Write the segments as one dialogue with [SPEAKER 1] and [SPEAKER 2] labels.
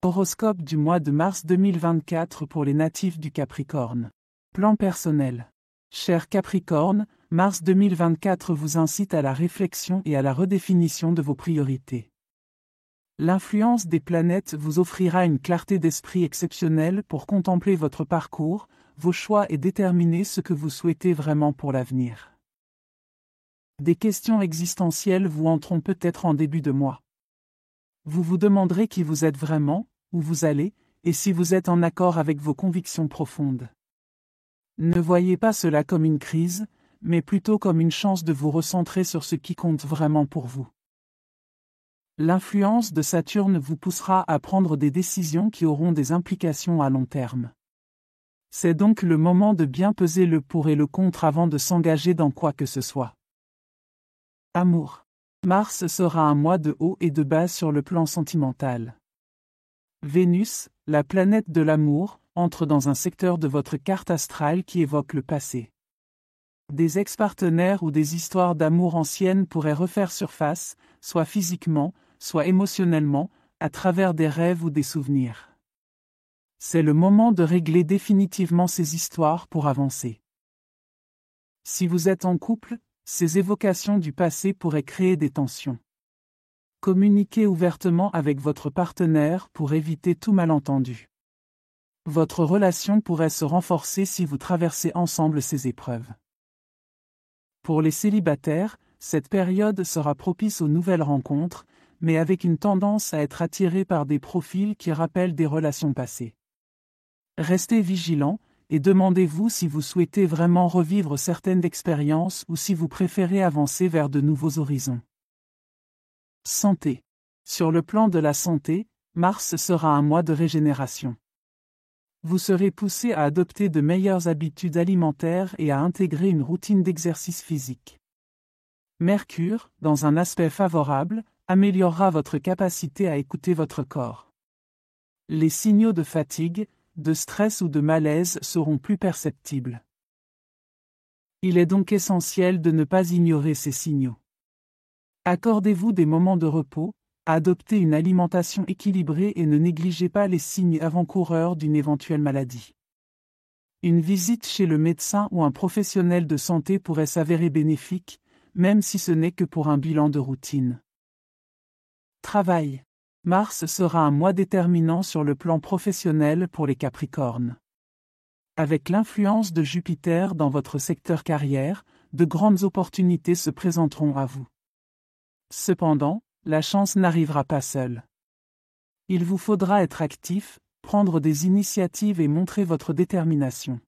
[SPEAKER 1] Horoscope du mois de mars 2024 pour les natifs du Capricorne. Plan personnel. Cher Capricorne, mars 2024 vous incite à la réflexion et à la redéfinition de vos priorités. L'influence des planètes vous offrira une clarté d'esprit exceptionnelle pour contempler votre parcours, vos choix et déterminer ce que vous souhaitez vraiment pour l'avenir. Des questions existentielles vous hanteront peut-être en début de mois. Vous vous demanderez qui vous êtes vraiment, où vous allez, et si vous êtes en accord avec vos convictions profondes. Ne voyez pas cela comme une crise, mais plutôt comme une chance de vous recentrer sur ce qui compte vraiment pour vous. L'influence de Saturne vous poussera à prendre des décisions qui auront des implications à long terme. C'est donc le moment de bien peser le pour et le contre avant de s'engager dans quoi que ce soit. Amour. Mars sera un mois de haut et de bas sur le plan sentimental. Vénus, la planète de l'amour, entre dans un secteur de votre carte astrale qui évoque le passé. Des ex-partenaires ou des histoires d'amour anciennes pourraient refaire surface, soit physiquement, soit émotionnellement, à travers des rêves ou des souvenirs. C'est le moment de régler définitivement ces histoires pour avancer. Si vous êtes en couple, ces évocations du passé pourraient créer des tensions. Communiquez ouvertement avec votre partenaire pour éviter tout malentendu. Votre relation pourrait se renforcer si vous traversez ensemble ces épreuves. Pour les célibataires, cette période sera propice aux nouvelles rencontres, mais avec une tendance à être attiré par des profils qui rappellent des relations passées. Restez vigilant et demandez-vous si vous souhaitez vraiment revivre certaines expériences ou si vous préférez avancer vers de nouveaux horizons. Santé. Sur le plan de la santé, mars sera un mois de régénération. Vous serez poussé à adopter de meilleures habitudes alimentaires et à intégrer une routine d'exercice physique. Mercure, dans un aspect favorable, améliorera votre capacité à écouter votre corps. Les signaux de fatigue, de stress ou de malaise seront plus perceptibles. Il est donc essentiel de ne pas ignorer ces signaux. Accordez-vous des moments de repos, adoptez une alimentation équilibrée et ne négligez pas les signes avant-coureurs d'une éventuelle maladie. Une visite chez le médecin ou un professionnel de santé pourrait s'avérer bénéfique, même si ce n'est que pour un bilan de routine. Travail. Mars sera un mois déterminant sur le plan professionnel pour les Capricornes. Avec l'influence de Jupiter dans votre secteur carrière, de grandes opportunités se présenteront à vous. Cependant, la chance n'arrivera pas seule. Il vous faudra être actif, prendre des initiatives et montrer votre détermination.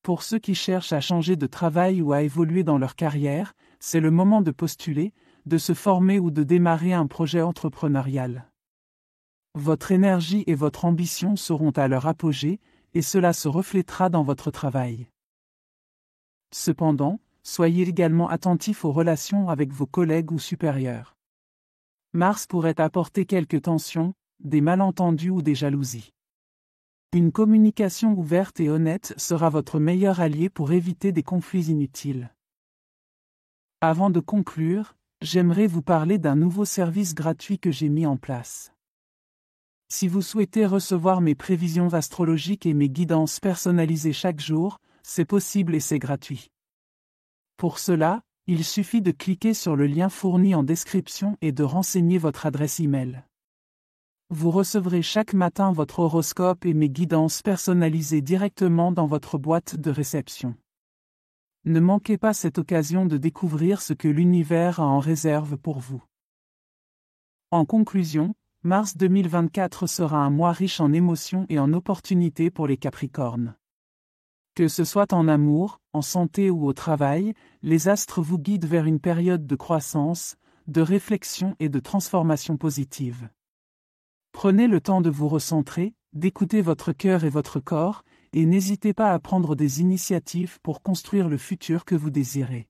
[SPEAKER 1] Pour ceux qui cherchent à changer de travail ou à évoluer dans leur carrière, c'est le moment de postuler, de se former ou de démarrer un projet entrepreneurial. Votre énergie et votre ambition seront à leur apogée, et cela se reflétera dans votre travail. Cependant, soyez également attentif aux relations avec vos collègues ou supérieurs. Mars pourrait apporter quelques tensions, des malentendus ou des jalousies. Une communication ouverte et honnête sera votre meilleur allié pour éviter des conflits inutiles. Avant de conclure, j'aimerais vous parler d'un nouveau service gratuit que j'ai mis en place. Si vous souhaitez recevoir mes prévisions astrologiques et mes guidances personnalisées chaque jour, c'est possible et c'est gratuit. Pour cela, il suffit de cliquer sur le lien fourni en description et de renseigner votre adresse e-mail. Vous recevrez chaque matin votre horoscope et mes guidances personnalisées directement dans votre boîte de réception. Ne manquez pas cette occasion de découvrir ce que l'univers a en réserve pour vous. En conclusion, mars 2024 sera un mois riche en émotions et en opportunités pour les Capricornes. Que ce soit en amour, en santé ou au travail, les astres vous guident vers une période de croissance, de réflexion et de transformation positive. Prenez le temps de vous recentrer, d'écouter votre cœur et votre corps, et n'hésitez pas à prendre des initiatives pour construire le futur que vous désirez.